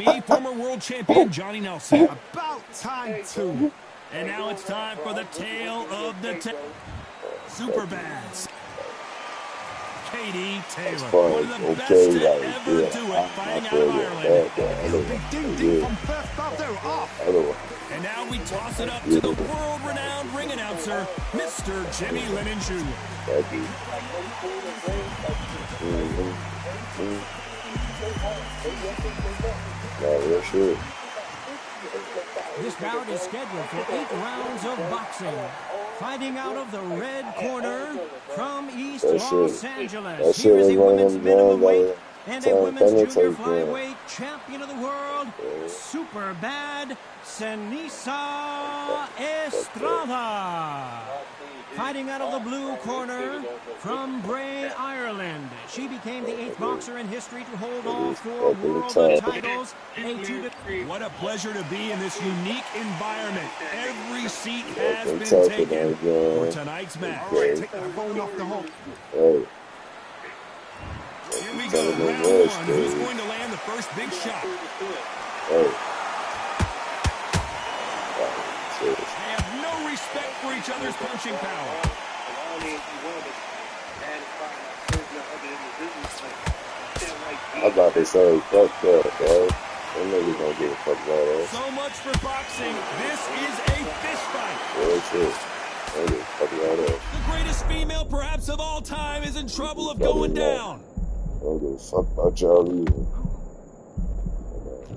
me, former world champion Johnny Nelson. About time, too. And now it's time for the tale of the super bad. Katie Taylor, one of the best to ever do it, fighting out of Ireland. Big ding from first off, they're off. And now we toss it up to the world-renowned ring announcer, Mr. Jimmy Lennon Jr. This bout is scheduled for 8 rounds of boxing. Fighting out of the red corner from East Los Angeles. Here is a women's middleweight and a women's junior flyweight champion of the world, super bad Senisa Estrada. Fighting out of the blue corner from Bray, Ireland. She became the 8th boxer in history to hold all 4 world titles. What a pleasure to be in this unique environment. Every seat has been taken for tonight's match. Take that phone off the hook. Here we go, round 1. Who's going to land the first big shot? They have no respect for each other's punching power. I thought they started fucked up, bro. They know you're gonna get fucked up. So much for boxing. This is a fist fight. The greatest female, perhaps of all time, is in trouble of going down.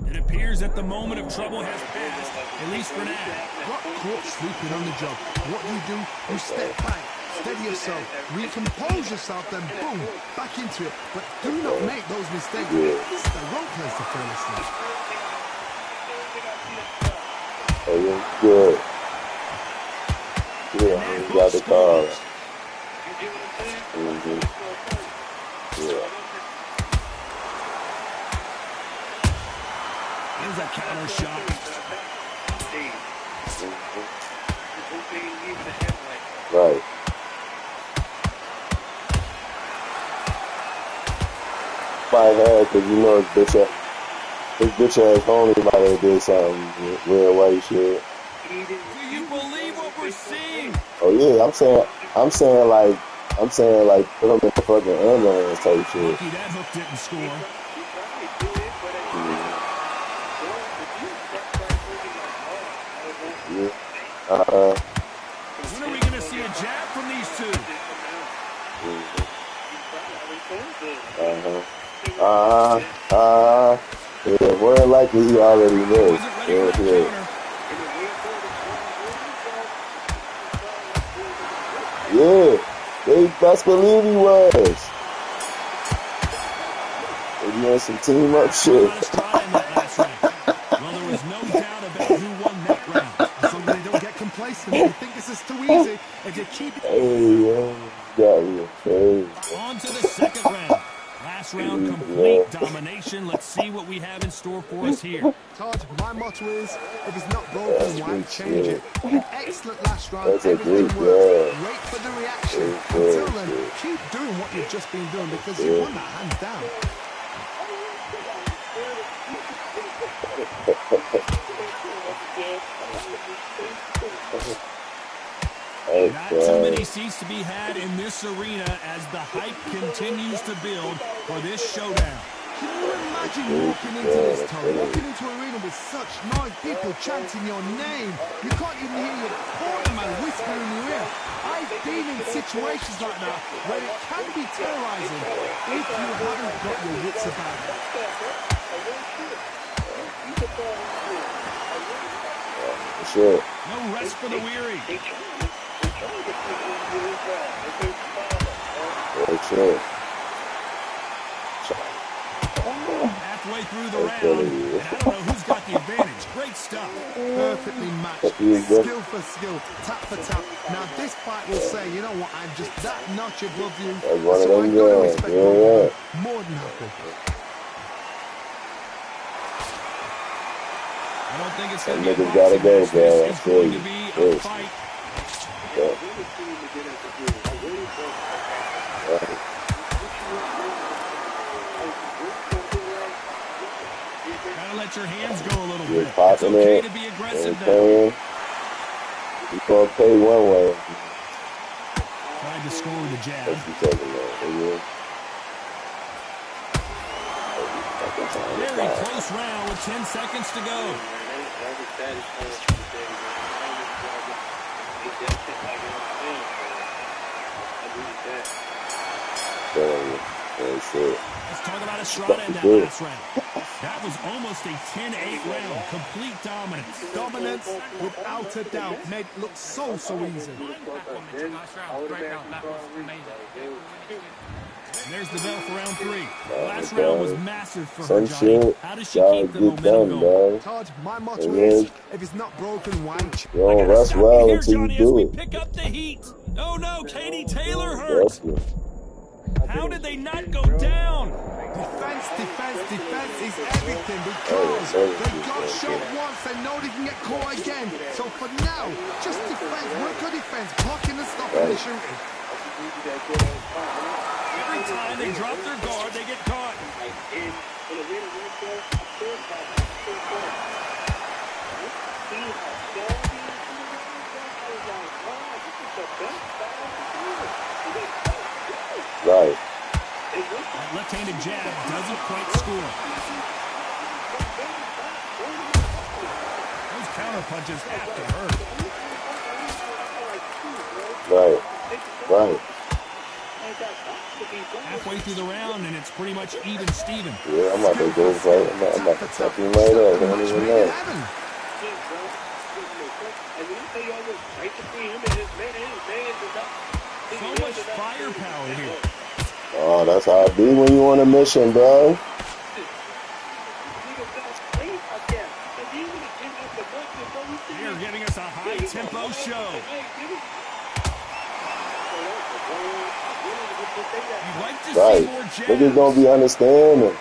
It appears that the moment of trouble has passed, at least for now. Got caught sleeping on the job. What do? You step back, steady yourself, recompose yourself, then boom, back into it. But do not make those mistakes. This is the wrong place to fall asleep. Good. Yeah, you got the call. Here's a counter shot. Right. My head, because you know his bitch ass homie might have did something real white shit. Do you believe what we're seeing? Oh yeah, I'm saying like put him in the fucking ambulance type shit. Lucky that hook didn't score. When are we going to see a jab from these two? Yeah, more than likely he already knew. Yeah, they best believe he was. They doing some team up shit. Well, there was no doubt about who won that round. So they don't get complacent. You think this is too easy. If you keep Hey, yo, got me crazy. On to the second round. Last round, complete domination. Let's see what we have in store for us here. Todd, my motto is, if it's not broken, why change it? Excellent last round. That's everything good, works. Wait for the reaction. Until then, keep doing what you've just been doing because you won that hands down. Not too many seats to be had in this arena as the hype continues to build for this showdown. Can you imagine walking into this town, walking into an arena with such noise, people chanting your name? You can't even hear your cornerman whisper in your ear. I've been in situations like that where it can be terrorizing if you haven't got your wits about it. Sure. No rest for the weary. Sure. Halfway through the round, and I don't know who's got the advantage. Great stuff. Perfectly matched. Skill for skill, tap for tap. Now this fight will say, you know what, I'm just that notch above you. So I've got to respect you. More than happy. I don't think it's going to be a niggas gotta go, match. bro. This is going to be a fight. Got a to let your hands go a little You're bit. It's popping okay it. to be You know aggressive what I'm saying? You gonna pay one way. Tried to score with a jab. What you talking about? Nigga? Very close round with 10 seconds to go. Let's talk about Estrada in that last round. That was almost a 10-8 round. Complete dominance. Dominance, without a doubt, made it look so easy. And there's the bell for round 3. The last round was massive for her, Johnny. How does she keep the momentum going? Todd, my motto is, if it's not broken, why? You don't rest well here, until Johnny, you do as we it. pick up the heat. Oh no, Katie Taylor hurt. How did they not go down? Defense is everything because they got shot once, they know they can get caught again. So for now, just defense, work on defense, blocking and stopping the shooting. Every time they drop their guard, they get caught. Right. That left-handed jab doesn't quite score. Those counter punches have to hurt. Right. Halfway through the round, and it's pretty much even Steven. Yeah, I'm about to go right. I'm about to fuck him right up. I don't even know. So much firepower here. Oh, that's how it be when you on a mission, bro. They are giving us a high-tempo show. You'd like to see more jabs. Niggas don't be understanding.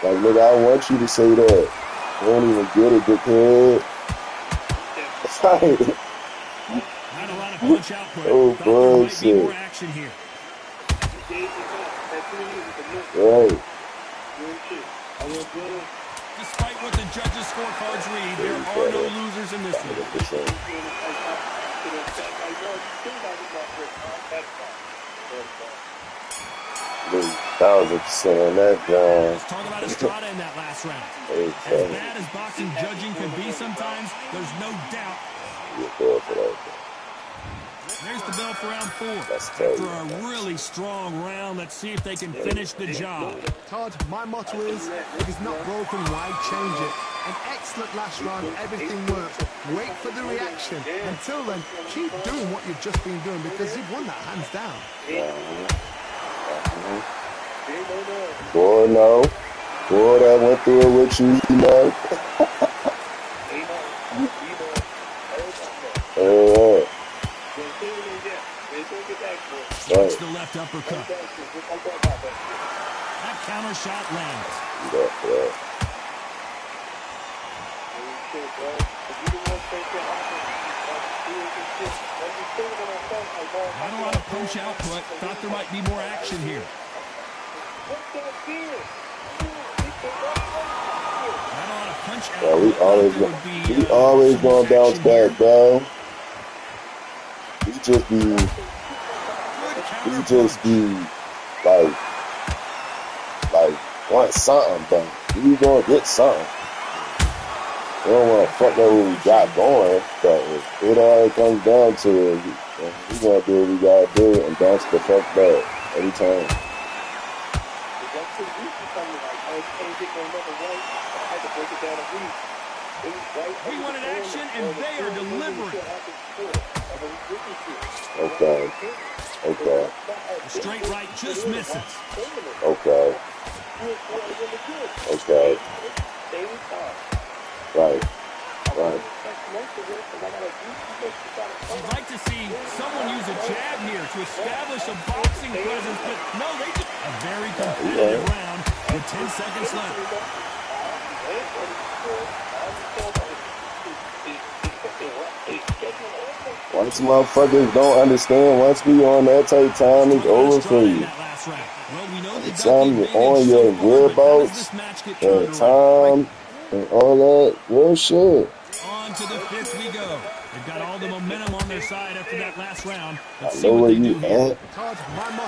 Like, nigga, I want you to say that. You don't even get it, dickhead. Not a lot of punch output. Oh, Thought there might be bullshit. more action here. Right. Despite what the judges' scorecards read, there are no losers in this one. 100%. 1,000% on that, John. Let's talk about Estrada in that last round. As bad as boxing judging can be sometimes, there's no doubt. There's the bell for round 4. After a really strong round, let's see if they can finish the job. Todd, my motto is, if it's not broken, why change it? An excellent last round, everything works. Wait for the reaction. Until then, keep doing what you've just been doing because you've won that hands down. Boy, no. Boy, that went through it with you, you know. Watch the left uppercut. That counter shot lands. Not a lot of punch output. Thought there might be more action here. Not a lot of punch output. We always gonna bounce back, bro. We just be like want something, but we gonna get something. We don't want to fuck up what we got going, but it all comes down to it. We gonna do what we gotta do and bounce the fuck back every time. We wanted action, and they are delivering. Okay. The straight right just misses. Okay. Right. I'd like to see someone use a jab here to establish a boxing presence, but no, they just a very competitive round with 10 seconds left. Once motherfuckers don't understand, once we on that type time, it's over for you. Well, we know Time you're on your whereabouts and time and all that real shit. On to the fifth we go. They've got all the momentum on their side after that last round. Let's I see know what where they you do here. at,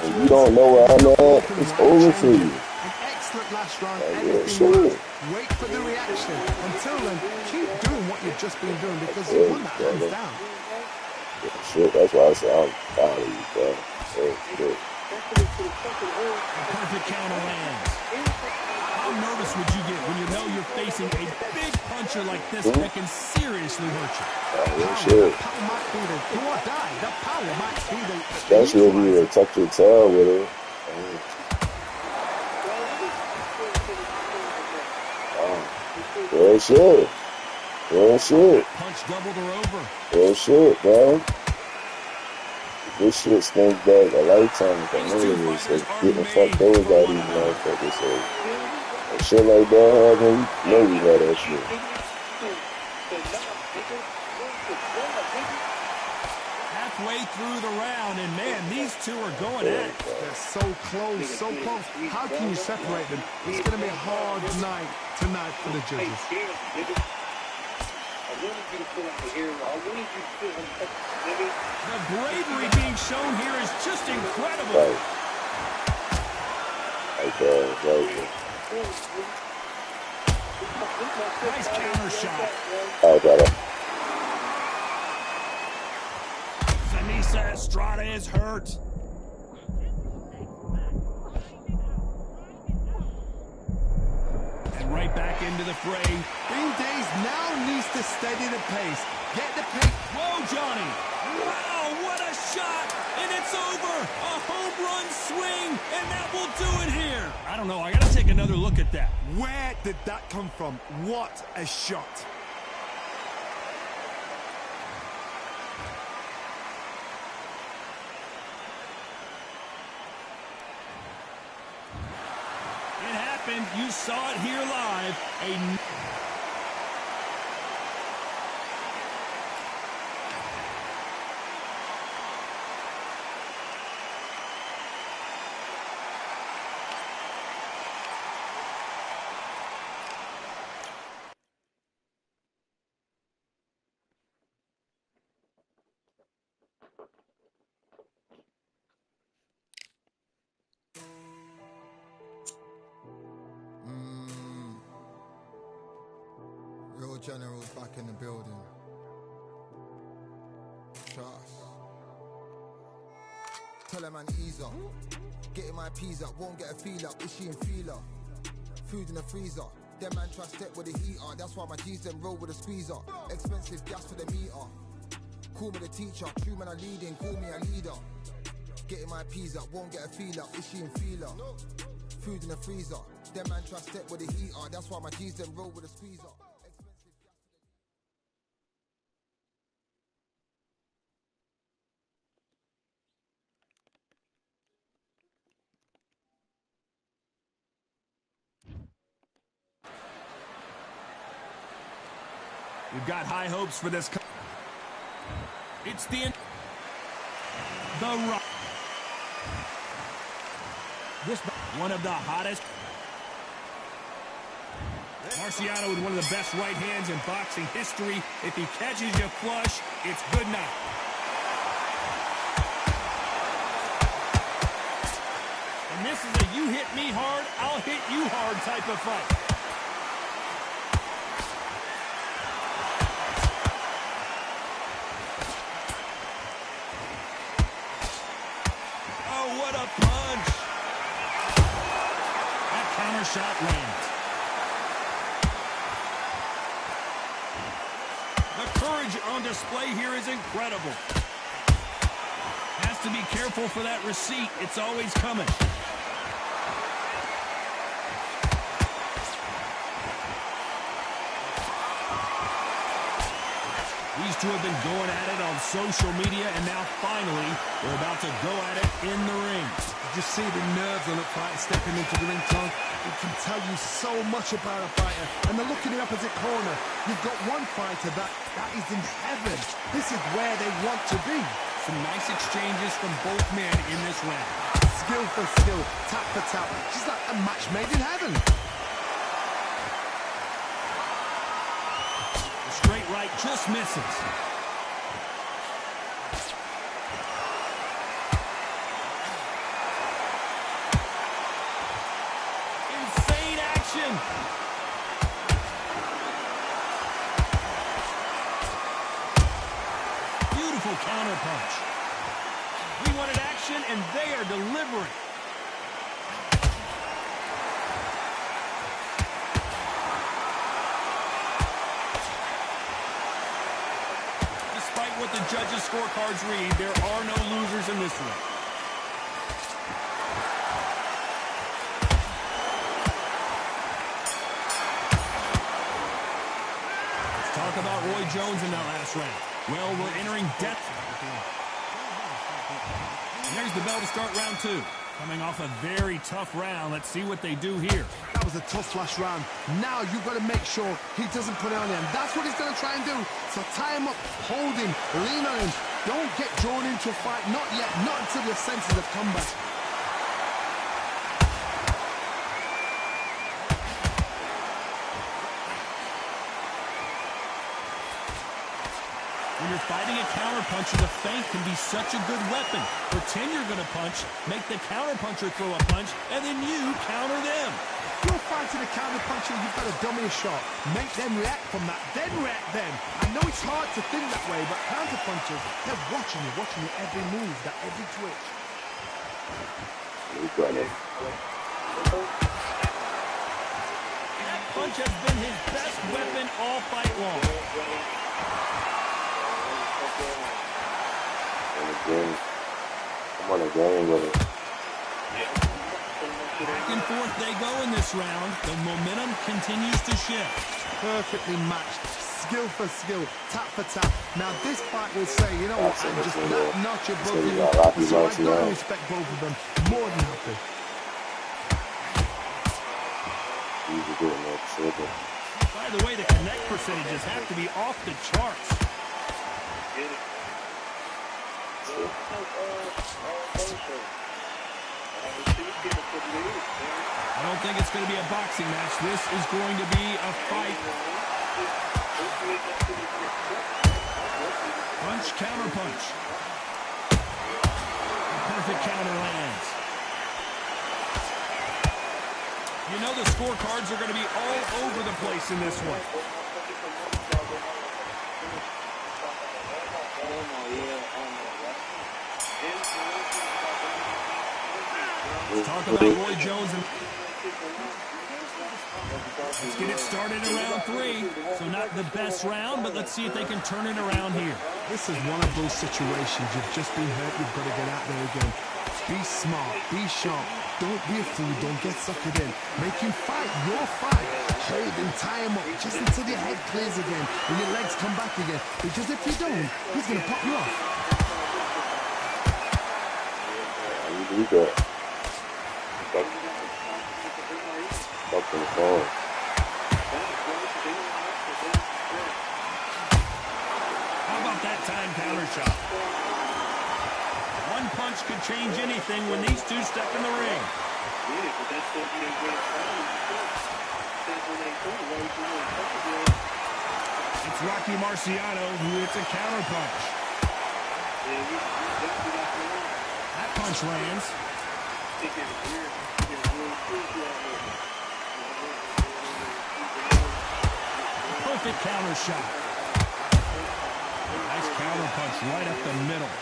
and you don't know where I'm at. It's over for you. An excellent last round, Like, real everything shit. works. Wait for the reaction. Until then, keep doing what you've just been doing because you won that hands down. Yeah, shit, that's why I say I'm proud of you, bro. Oh, shit. A perfect counter lands. How nervous would you get when you know you're facing a big puncher like this that can seriously hurt you? Power might be the do or die. The power might be the especially if you tuck your tail with it. Real shit. Real shit. Punch doubled or over. Real shit, bro. This shit stings back a lifetime for me. It's like getting fucked over by these motherfuckers. So, and shit like that happen, you know you love that shit. Halfway through the round, and man, these two are going at it. They're so close, so close. How can you separate them? It's going to be a hard night tonight for the judges. The bravery being shown here is just incredible. Right. Nice counter shot. Sanisa Estrada is hurt. And right back into the fray. Green Days now needs to steady the pace. Get the pace. Whoa, Johnny. Wow, what a shot. And it's over. A home run swing. And that will do it here. I don't know. I got to take another look at that. Where did that come from? What a shot. It happened. You saw it here live. Real generals back in the building. Trust. Tell a man ease up. Getting my peas up, won't get a feel up. Is she in feeler? Food in the freezer. Them man try step with the heater. That's why my G's them roll with a squeezer. Expensive gas for the meter. Call me the teacher. True man I leading, call me a leader. Getting my peas up, won't get a feel up. Is she in feeler? Food in the freezer. Them man try step with the heater. That's why my G's them roll with a squeezer. We've got high hopes for this. It's the rock. This one of the hottest. Marciano with one of the best right hands in boxing history. If he catches you flush, it's good night. And this is a you hit me hard, I'll hit you hard type of fight. Oh, what a punch. That counter shot lands. The courage on display here is incredible. Has to be careful for that receipt. It's always coming. These two have been going at it on social media, and now finally they're about to go at it in the ring. You just see the nerves on the fighter stepping into the ring, Tom. It can tell you so much about a fighter. And then look in the opposite corner. You've got one fighter that is in heaven. This is where they want to be. Some nice exchanges from both men in this round. Skill for skill, tap for tap. Just like a match made in heaven. Straight right just misses. Insane action. Beautiful counter punch. We wanted action, and they are delivering. Despite what the judges' scorecards read, there are no losers in this one. Let's talk about Roy Jones in that last round. Well, we're entering depth. And there's the bell to start round 2. Coming off a very tough round. Let's see what they do here. That was a tough last round. Now you've got to make sure he doesn't put it on him. That's what he's going to try and do. So tie him up, hold him, lean on him. Don't get drawn into a fight. Not yet. Not until your senses have come back. When you're fighting a counterpuncher, the feint can be such a good weapon. Pretend you're going to punch, make the counterpuncher throw a punch, and then you counter them. If you're fighting a counterpuncher, you've got to dummy a shot. Make them react from that, then react them. I know it's hard to think that way, but counterpunchers, they're watching you every move, that every twitch. That punch has been his best weapon all fight long. I'm on a game with it. Back and forth they go in this round. The momentum continues to shift. Perfectly matched, skill for skill, tap for tap. Now this fight will say, you know what, I'm just that notch above you. So I've got to respect both of them. More than happy. By the way, the connect percentages have to be off the charts. I don't think it's going to be a boxing match. This is going to be a fight. Punch, counter punch. A perfect counter lands. You know the scorecards are going to be all over the place in this one. Let's talk about Roy Jones. Let's get it started in round 3. So not the best round, but let's see if they can turn it around here. This is one of those situations. You've just been hurt. You've got to get out there again. Be smart. Be sharp. Don't be a fool. Don't get suckered in. Make him fight your fight. Hold him, tie him up, just until your head clears again and your legs come back again. Because if you don't, he's going to pop you off. You do that. Up in the phone. How about that time counter shot? One punch could change anything when these two step in the ring. It's Rocky Marciano who hits a counter punch. That punch lands. Perfect counter shot. Nice counter punch right up the middle.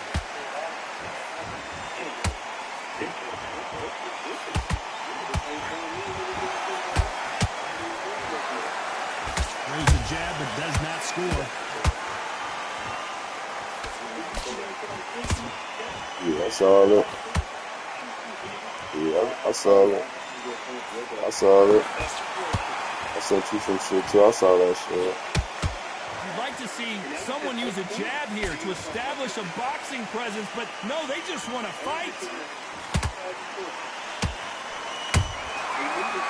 Throws the jab but does not score. Yeah, I saw it. Yeah, I saw it. I saw it. I sent you some shit too. I saw that shit. You'd like to see someone use a jab here to establish a boxing presence, but no, they just want to fight.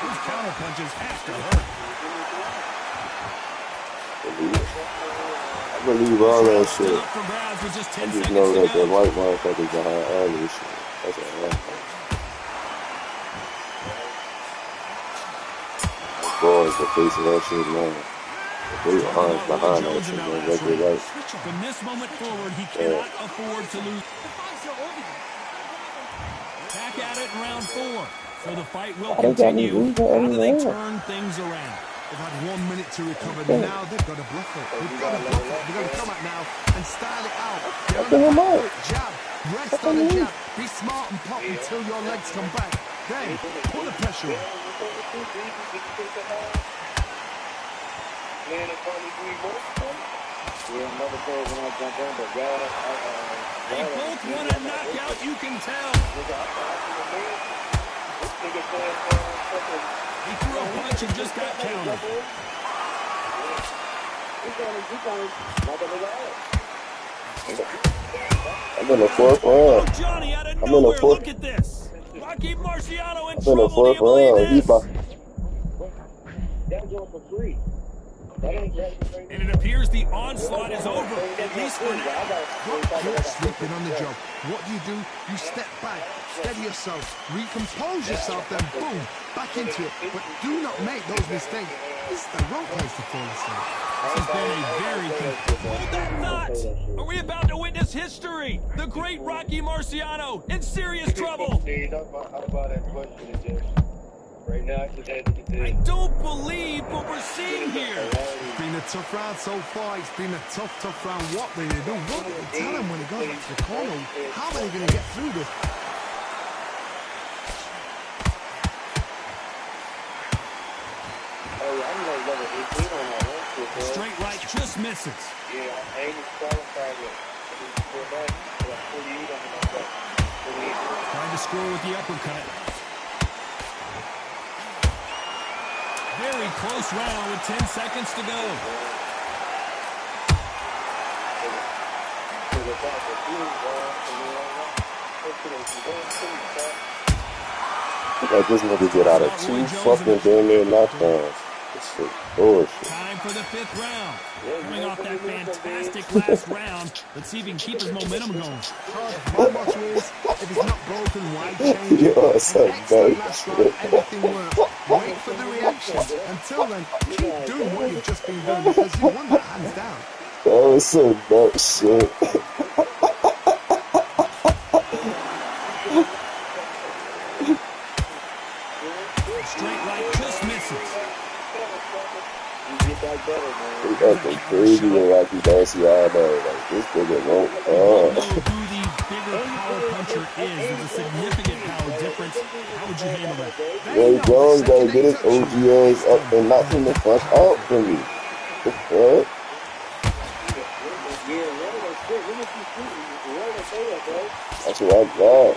Those counter punches have to hurt. I believe all that shit. Up for grabs with just 10 I just seconds know to that go. the white motherfuckers behind all this shit. That's all I know. Boys are facing that shit now. They arms behind us and then work it right. From this moment forward, he cannot afford to lose. Back at it in round 4. So the fight will continue. How do they turn things around? They've had 1 minute to recover. Now they've got to bluff it. They've got to bluff it. They've got to come out now and style it out. They're on a back foot jab. Rest on the jab. Be smart and pop until your legs come back. Then put the pressure on. They both want a knockout, you can tell. He threw a punch and just got countered. I'm in the 4th round. Oh, Johnny, out of nowhere, look at this. Rocky Marciano in trouble, do you believe this? And it appears the onslaught is over, at least for now. You're sleeping on the job. What do? You step back, steady yourself, recompose yourself, then boom, back into it. But do not make those mistakes. This is the wrong place to fall asleep. This has been a very hold that knot. Are we about to witness history? The great Rocky Marciano in serious trouble. Right now, I don't believe what we're seeing here. It's been a tough round so far. It's been a tough round. What do they do? What do they tell him when he goes back to the corner? How are they going to get through this? Straight right just misses. Yeah, I ain't qualified yet. Trying to score with the uppercut. Very close round with 10 seconds to go. Like this nigga get out of 2 fucking damn near knockdowns. This shit bullshit. Time for the 5th round. Coming off that fantastic last round, let's see if he can keep his momentum going. My motto is, if it's not broken, why change it? Yo, it's An a excellent bad last round, shit. everything works. Wait for the reaction. Until then, keep doing what you've just been doing because you won that hands down. That was some nut shit. Straight right just misses. He acting crazy and Rocky Marciano. Like, this nigga won't We don't know who the bigger power puncher is. There's a significant power difference. How would you handle that? Ray Jones gotta get his OGAs up and knock him the fuck out for me. The fuck? That's what I got.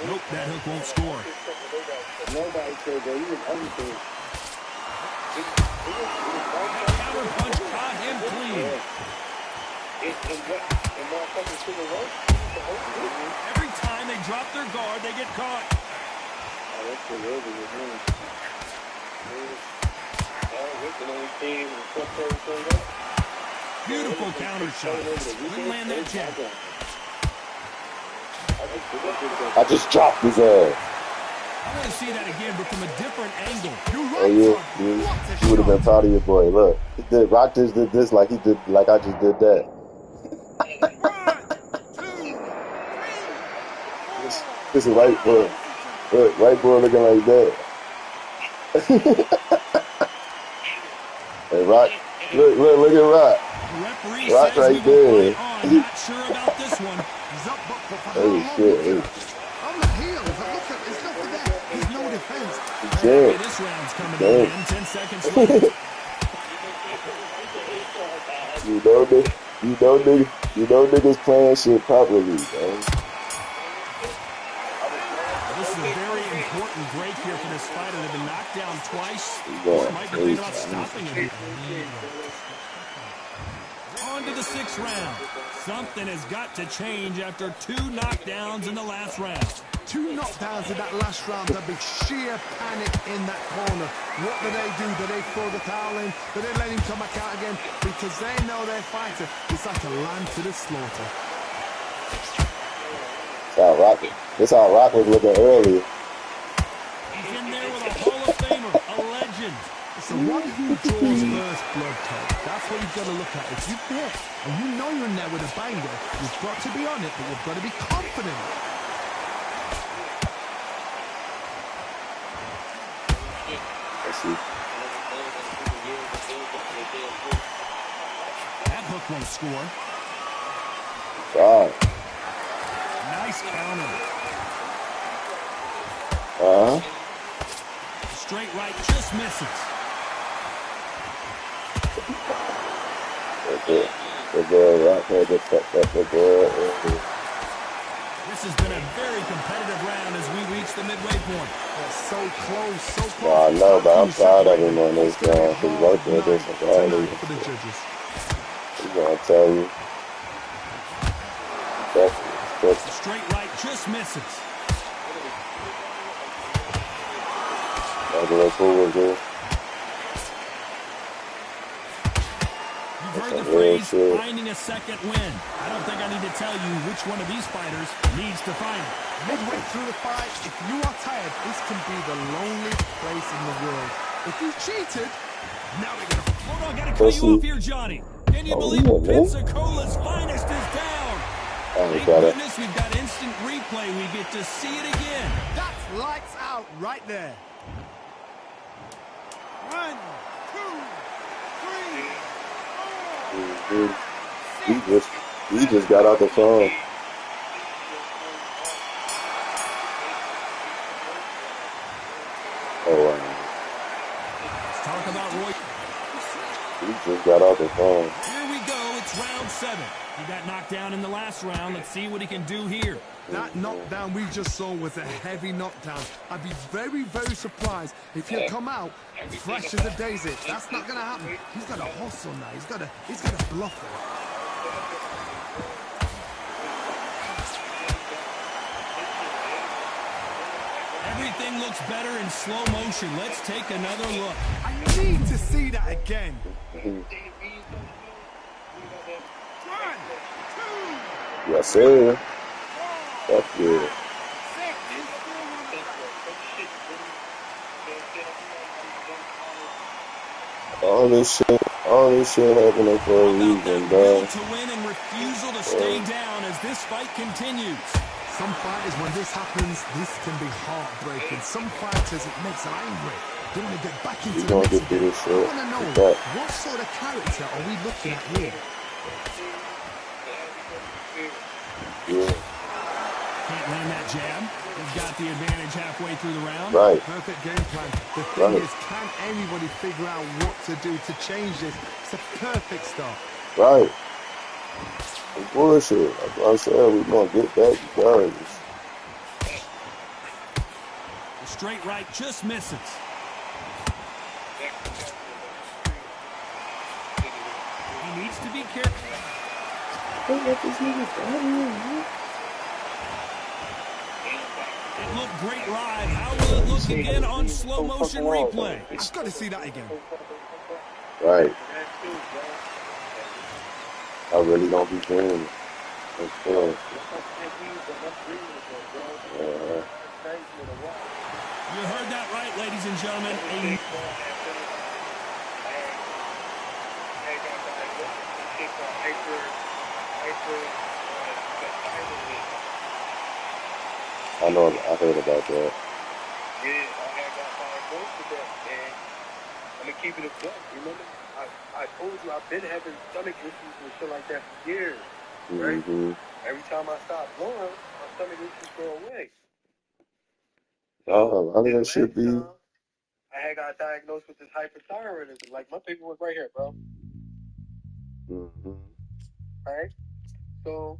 Nope, that hook won't score. Nobody said that. He was everything. That counter punch caught him clean. Every time they drop their guard, they get caught. Beautiful counter shot. Couldn't land that jab. I just dropped his ass. I want to see that again, but from a different angle. Oh yeah, you would have been proud of your boy. Look, he did. Rock just did this like he did, like I just did that. This is right boy. Look, right boy looking like that. Hey, Rock, look at Rock. Referee Rock says right we will there. fight on. Not sure about this one. He's up, but for how Oh long? shit, hey. On the heels, look at, there's nothing there. There's no defense. Yeah. This round's coming to an end. 10 seconds left. You know niggas playing shit properly, man. This is a very important break here for this fighter. They've been knocked down twice. Yeah, Might be thinking about stopping it. On to the 6th round. Something has got to change after 2 knockdowns in the last round. 2 knockdowns in that last round. There'll be sheer panic in that corner. What do? Do they throw the towel in? Do they let him come back out again? Because they know their fighter is like a lamb to the slaughter. That's how Rock was looking earlier. He's in there with a Hall of Famer, a legend. It's the one who draws first blood, Todd. That's what you've got to look at. If you've hit and you know you're in there with a banger, you've got to be on it, but you've got to be confident. Let's see. That hook won't score. God. Nice counter. Straight right, just misses. The girl right there just fucked up the girl. This has been a very competitive round as we reach the midway point. That's so close, so close. No, I know, but I'm proud of him on this round. He's working with this and all Tonight these. for the judges. He's gonna tell you. That's Straight right, just misses. regular cool with this. You've heard the phrase, finding a second win. I don't think I need to tell you which one of these fighters needs to find it. Midway through the fight, if you are tired, this can be the loneliest place in the world. If you cheated, now they're going to... Hold on, gotta cut you off here, Johnny. Can you believe Pensacola's finest is down? Thank goodness we've got instant replay. We get to see it again. That's lights out right there. 1, 2, 3, 4. He just got out the phone. Oh wow. Let's talk about Roy. He just got out the phone. Here we go. It's round 7. He got knocked down in the last round. Let's see what he can do here. That knockdown we just saw was a heavy knockdown. I'd be very, very surprised if he'll come out fresh as a daisy. That's not going to happen. He's got to hustle now. He's got to bluff it. Everything looks better in slow motion. Let's take another look. I need to see that again. 1, 2. Yes, sir. That's good. All this shit happening for a reason, bro. To win and refusal to stay down as this fight continues. Some fighters, when this happens, this can be heartbreaking. Some fighters, it makes them angry. They want to get back into the mix again. I want to know, what sort of character are we looking at here? Yeah. Can't land that jab. He's got the advantage halfway through the round. Right. Perfect game plan. The thing is, can anybody figure out what to do to change this? It's a perfect start. Right. It's bullshit. Like I said, we're going to get back regardless. The straight right just misses. He needs to be careful. It looked great live. How will it look again on slow motion replay? I've got to see that again. Right. I really don't be caring. That's cool. You heard that right, ladies and gentlemen. I know, I heard about that. Yeah, I had got diagnosed with that, and I'm gonna keep it a buck. Remember, I told you I've been having stomach issues and shit like that for years, right? Mm-hmm. Every time I stop going, my stomach issues go away. Oh, I think that should be. I had got diagnosed with this hyperthyroidism. Like, my paperwork right here, bro. Mm-hmm. All right? So,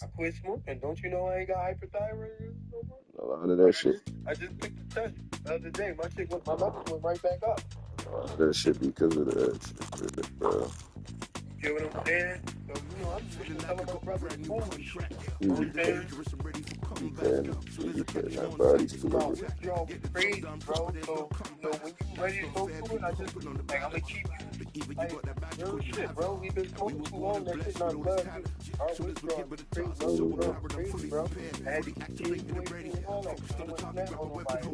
I quit smoking. Don't you know I ain't got hyperthyroidism no more? A lot of that shit. I just took the test the other day. My numbers went right back up. A lot of that shit because of that shit, bro. You get what I'm saying? So, you know, I'm just telling my brother to smoke. You know what I'm saying? You can that body's too much. You're crazy, bro. So, you know, when you ready to go through it, I'm gonna keep you Like, real shit, bro. We've been going too long. That shit not blood. Our weight drawing crazy, crazy, bro. I had to keep kids away from the wall. Like, someone snap on nobody. I've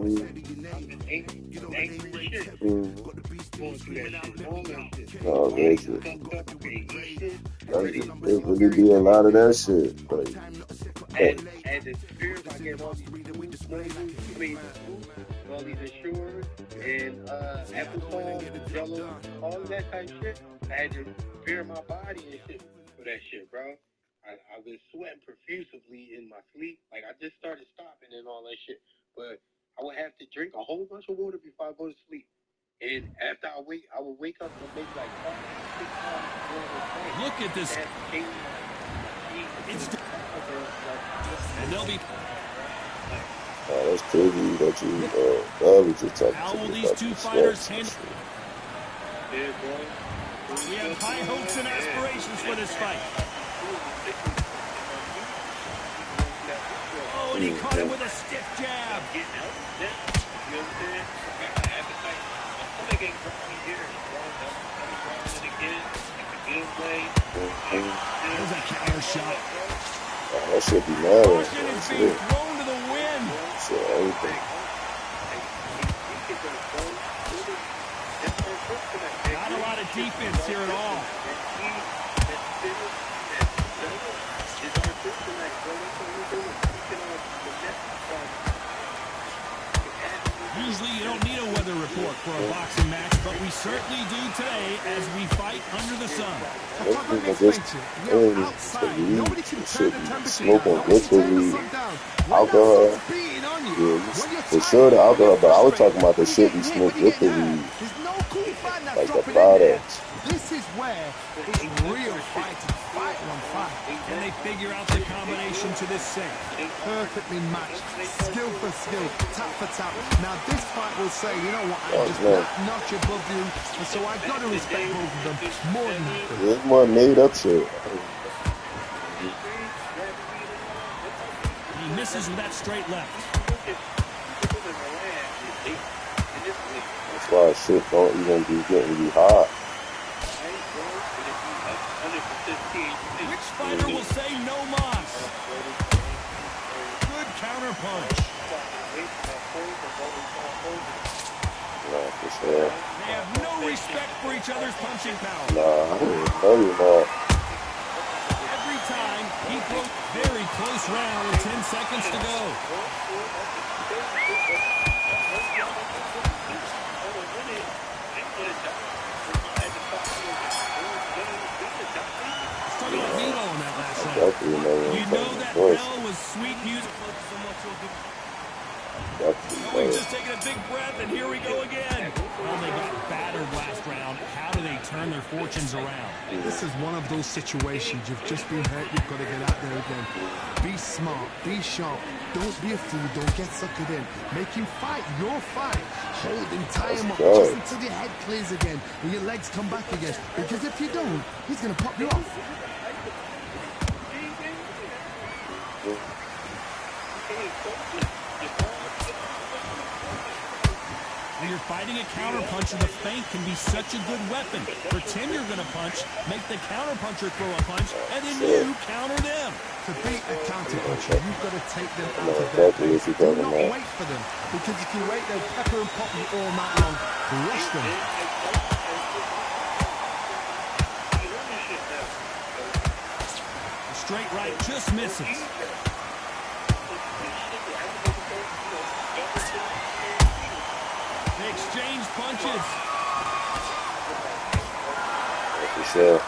been angry as shit. Going through that shit, all that shit. No, that's it. It really be a lot of that shit. Like, and the fear by getting all these all these insurers and applesauce, jello, all of that type of shit. I had to fear my body and shit for that shit, bro. I've been sweating profusely in my sleep. Like, I just started stopping and all that shit. But I would have to drink a whole bunch of water before I go to sleep. And after I would wake up and maybe like 5 or 6 times. Look at this. And they'll be. that's crazy that you was just talking How to will me these about two these fighters sweats and handle? shit. Yeah, bro. We have high hopes and aspirations for this fight. Oh, and he caught him with a stiff jab. You know what I'm saying? There's a counter shot. That should be mad. Caution is being thrown to the wind. Shit, everything. Not a lot of defense here at all. Usually you don't need a weather report for a boxing match, but we certainly do today as we fight under the sun. Nobody can turn the temperature down. Alcohol. Yeah, for sure the alcohol, but I was talking about the shit we smoked with the weed. Like the products. This is where it's real fighting. Fight on fight. Can they figure out the combination to this sink? Perfectly matched. Skill for skill. Tap for tap. Now this fight will say, you know what, I'm just that notch above you. And so I've got to respect both of them more than that. There's more made up shit. He misses with that straight left. That's why shit don't even be getting you hot. Which fighter will say no mas? Good counter punch. Nah, for sure. They have no respect for each other's punching power. Nah, I didn't know you not. Every time he broke very close round with 10 seconds to go. You know that bell was sweet music. Oh, he's just taking a big breath, and here we go again. Well, they got battered last round. How do they turn their fortunes around? This is one of those situations. You've just been hurt. You've got to get out there again. Be smart. Be sharp. Don't be a fool. Don't get suckered in. Make him fight your fight. Hold him, tie him up just until your head clears again and your legs come back again. Because if you don't, he's going to pop you off. When you're fighting a counterpuncher, the feint can be such a good weapon. Pretend you're going to punch, make the counterpuncher throw a punch, and then you counter them. To beat a counterpuncher, you've got to take them out of their pace. Do not wait for them, because if you wait, they'll pepper and pop you all night long. Rush them. The straight right just misses. They exchange punches. For sure.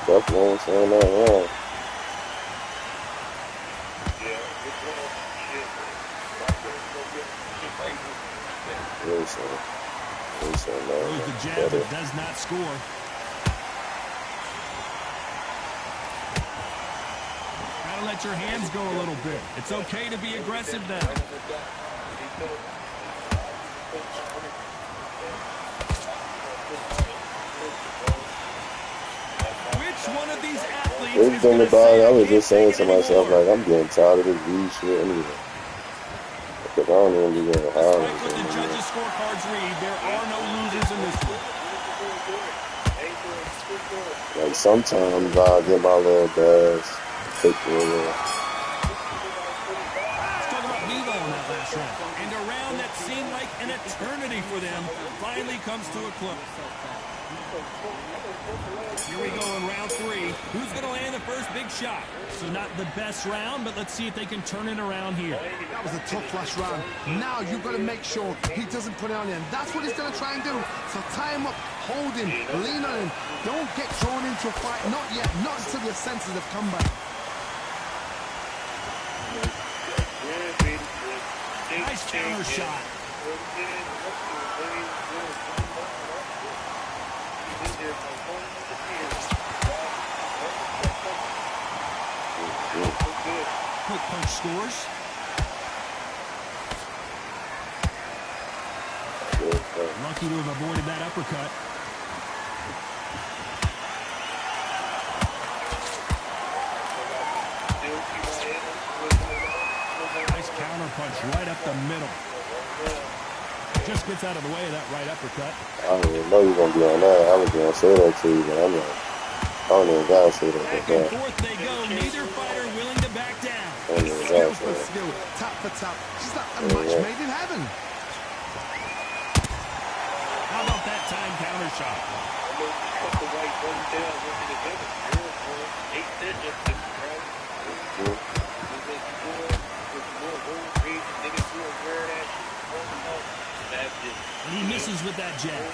Definitely saying that wrong. Throws the jab but does not score. Gotta let your hands go a little bit. It's okay to be aggressive now. Which one of these athletes is going to say, I was just saying to myself, like, I'm getting tired of this weed shit anyway. Because I don't even be getting high. scorecards read, there are no losers in this one. Like sometimes I get my little bags, take a little. Let's talk about Vivo in that last round. And a round that seemed like an eternity for them finally comes to a close. Here we go in round 3. Who's going to land the first big shot? So not the best round, but let's see if they can turn it around here. That was a tough last round. Now you've got to make sure he doesn't put it on you. And that's what he's going to try and do. So tie him up, hold him, lean on him. Don't get drawn into a fight. Not yet. Not until your senses have come back. Nice counter shot. Quick punch scores. Lucky to have avoided that uppercut. Nice counter punch right up the middle. Just gets out of the way of that right uppercut. I didn't even know you were going to be on that. I was going to say that to you, but I'm like, I don't even got to say that. Back and forth they go. Neither fighter willing to back down. Skill for skill, tap for tap. Just like a match made in heaven. How about that time counter shot? And he misses with that jab.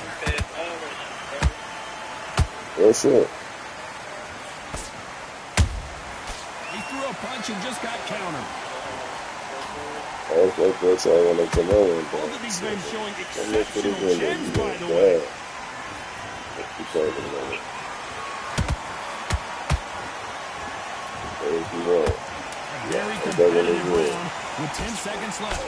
That's it. He threw a punch and just got countered. That's all I wanted to know. Both of these men showing exceptional chins, by the way. A very competitive round with 10 seconds left.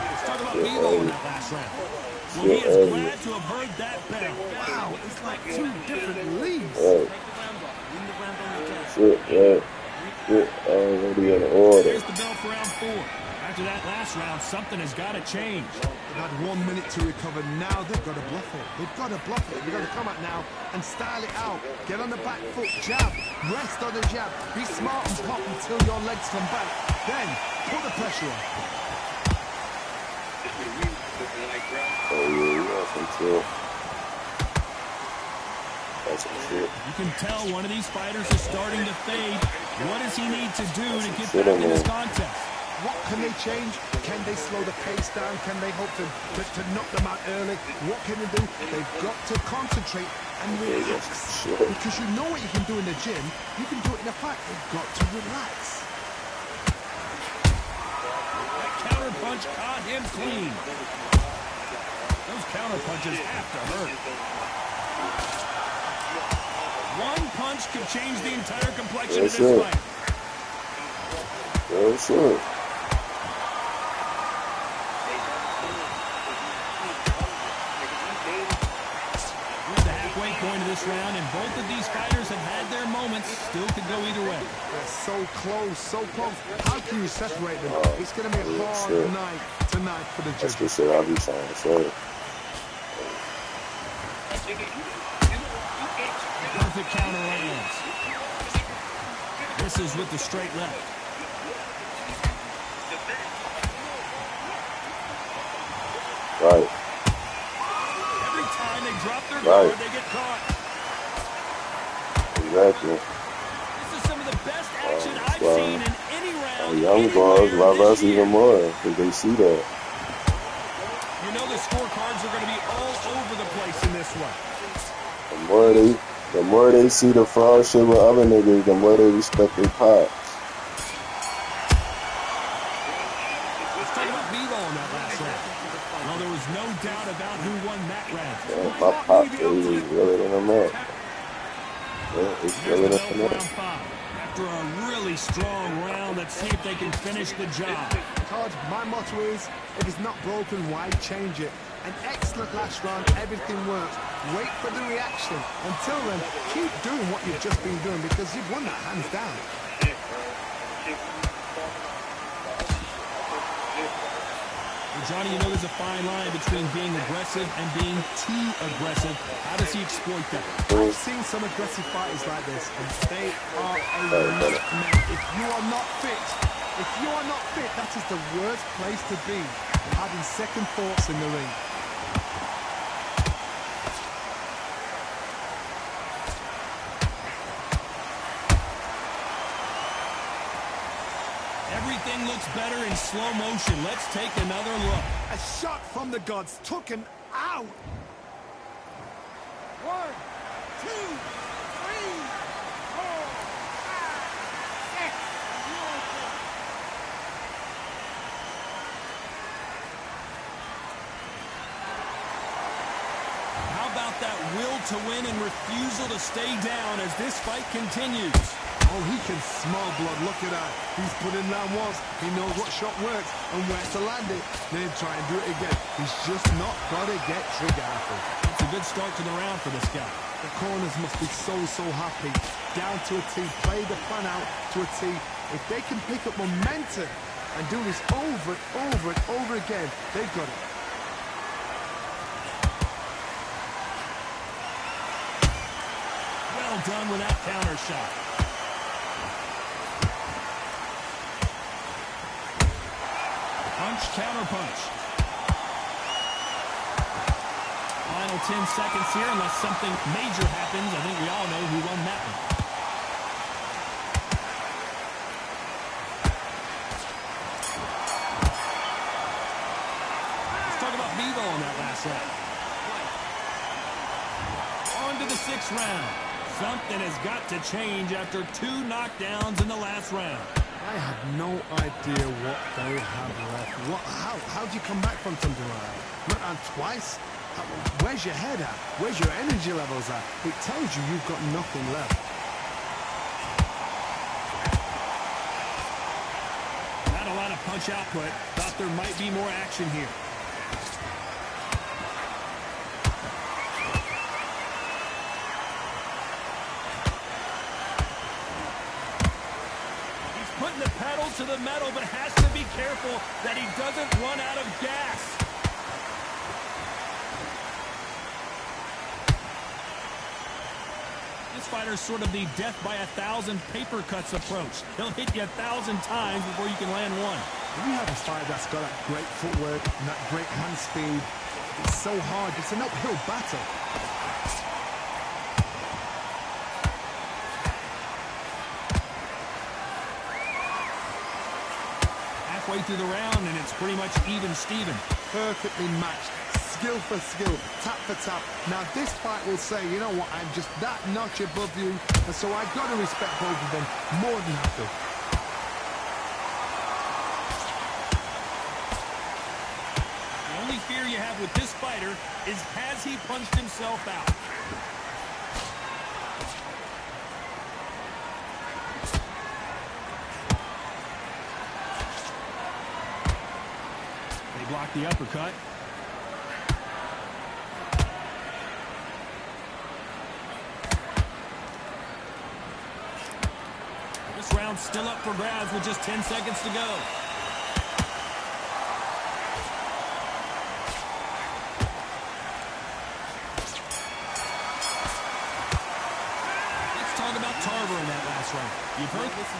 Let's talk about Vivo in that last round. Well, he is glad to have heard that bell. Wow, it's like 2 different leagues. Already in order. Here's the bell for round 4. After that last round, something has got to change. They've had 1 minute to recover. Now they've got to bluff it. They've got to bluff it. They've got to come out now and style it out. Get on the back foot, jab, rest on the jab. Be smart and pop until your legs come back. Then put the pressure on. Oh yeah, that's true. That's some shit. You can tell one of these fighters is starting to fade. What does he need to do to get back in this contest? What can they change? Can they slow the pace down? Can they hope to knock them out early? What can they do? They've got to concentrate and relax. Because you know what you can do in the gym, you can do it in a fight. They've got to relax. That counter punch caught him clean. Those counter punches have to hurt. One punch could change the entire complexion of this fight. Yeah, sure. Point of this round, and both of these fighters have had their moments. Still could go either way. They're so close, so close. How can you separate them? It's going to be a hard night tonight for the judges. That's the shit I'll be trying to say. Perfect counter lands. This is with the straight left. Right. Drop their guard, they get caught. Exactly. This is some of the best action I've seen in any round. Young boys love us even more because they see that. You know the scorecards are going to be all over the place in this one. The more they see the fraud shit with other niggas, the more they respect their pops. Let's talk about Vivo in that last round. Well, there was no doubt about who won that round. Yeah, my pop is really than him up. Yeah, he's really than him up. After a really strong round, let's see if they can finish the job. Todd, my motto is, if it's not broken, why change it? An excellent last round, everything works. Wait for the reaction. Until then, keep doing what you've just been doing because you've won that hands down. Well, Johnny, you know there's a fine line between being aggressive and being too aggressive. How does he exploit that? I've seen some aggressive fighters like this, and they are a nightmare. If you are not fit, that is the worst place to be. Having second thoughts in the ring. Everything looks better in slow motion. Let's take another look. A shot from the gods took him out. 1, 2, 3, 4, 5, 6. How about that will to win and refusal to stay down as this fight continues? Oh, he can smell blood. Look at that. He's put in round once. He knows what shot works and where to land it. Then try and do it again. He's just not got to get trigger happy. It's a good start to the round for this guy. The corners must be so happy. Down to a T. Play the plan out to a T. If they can pick up momentum and do this over and over again, they've got it. Well done with that counter shot. Punch, counter punch. Final 10 seconds here, unless something major happens. I think we all know who won that one. Let's talk about Vivo on that last round. On to the 6th round. Something has got to change after 2 knockdowns in the last round. I have no idea what they have left. How do you come back from something like that? Went on twice? Where's your head at? Where's your energy levels at? It tells you you've got nothing left. Not a lot of punch output. Thought there might be more action here. Putting the pedal to the metal, but has to be careful that he doesn't run out of gas. This fighter's sort of the death by 1,000 paper cuts approach. He'll hit you 1,000 times before you can land one. When you have a fighter that's got that great footwork and that great hand speed, it's so hard. It's an uphill battle. Halfway through the round, and it's pretty much even Steven. Perfectly matched, skill for skill, tap for tap. Now this fight will say, you know what, I'm just that notch above you, and so I've got to respect both of them more than happy. The only fear you have with this fighter is, has he punched himself out? Block the uppercut. This round's still up for grabs with just 10 seconds to go. Let's talk about Tarver in that last round. You've heard this.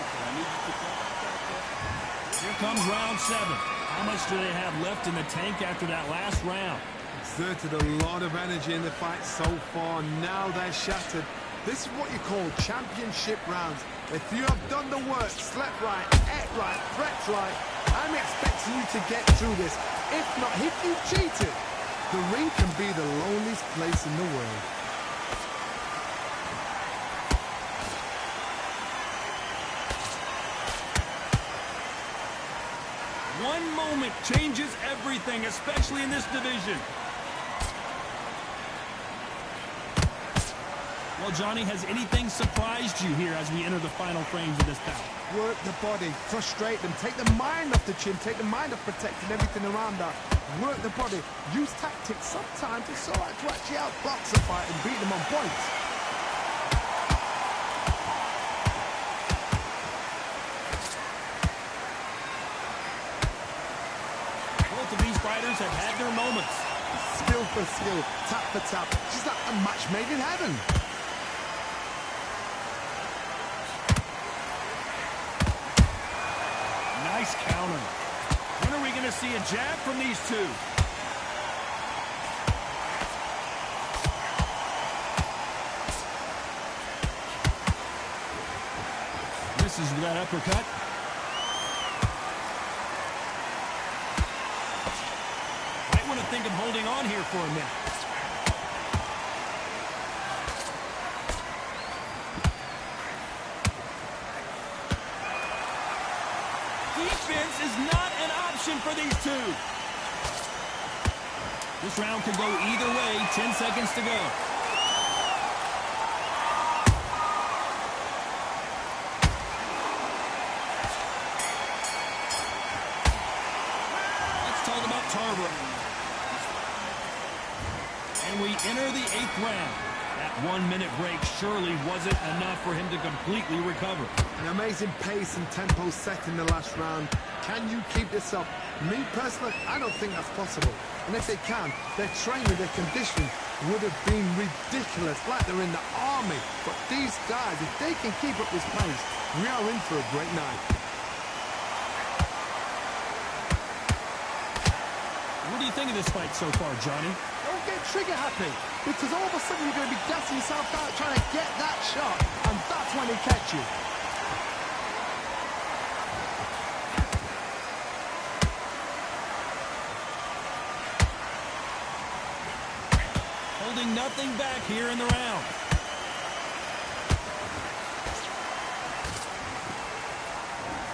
Here comes round 7. How much do they have left in the tank after that last round? Exerted a lot of energy in the fight so far. Now they're shattered. This is what you call championship rounds. If you have done the work, slept right, ate right, prepped right, I'm expecting you to get through this. If not, if you cheated, the ring can be the loneliest place in the world. One moment changes everything, especially in this division. Well, Johnny, has anything surprised you here as we enter the final frames of this bout? Work the body, frustrate them, take the mind off the chin, take the mind off protecting everything around that. Work the body, use tactics. Sometimes it's all right to actually outbox a fight and beat them on points. Both of these fighters have had their moments. Skill for skill, tap for tap. She's like a match made in heaven. Nice counter. When are we going to see a jab from these two? Misses with that uppercut. Might want to think of holding on here for a minute. Defense is not an option for these two. This round could go either way. 10 seconds to go. Let's talk about Tarver. And we enter the 8th round. That 1-minute break surely wasn't enough for him to completely recover. An amazing pace and tempo set in the last round. Can you keep this up? Me personally, I don't think that's possible. And if they can, their training, their conditioning would have been ridiculous, like they're in the army. But these guys, if they can keep up this pace, we are in for a great night. What do you think of this fight so far, Johnny? Don't get trigger happy, because all of a sudden you're going to be gassing yourself out trying to get that shot, and that's when they catch you. Holding nothing back here in the round.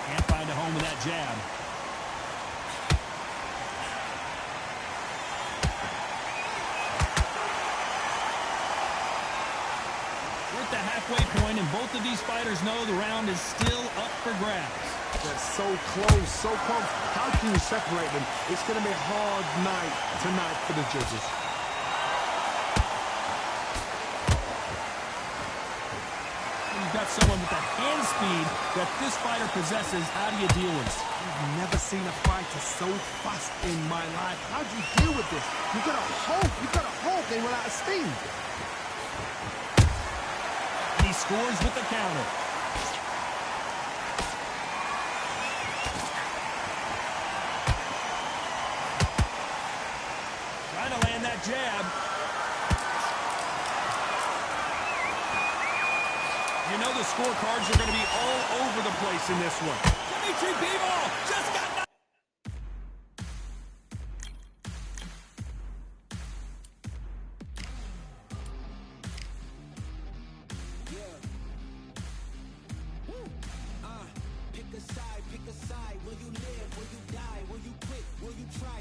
Can't find a home with that jab. We're at the halfway point, and both of these fighters know the round is still up for grabs. They're so close, so close. How can you separate them? It's going to be a hard night tonight for the judges. You've got someone with the hand speed that this fighter possesses. How do you deal with it? I've never seen a fighter so fast in my life. How do you deal with this? You've got to hope they run out of steam. And he scores with the counter. Trying to land that jab. You know the scorecards are going to be all over the place in this one. Dimitri Bivol just got knocked. Pick a side. Will you live? Will you die? Will you quit? Will you try?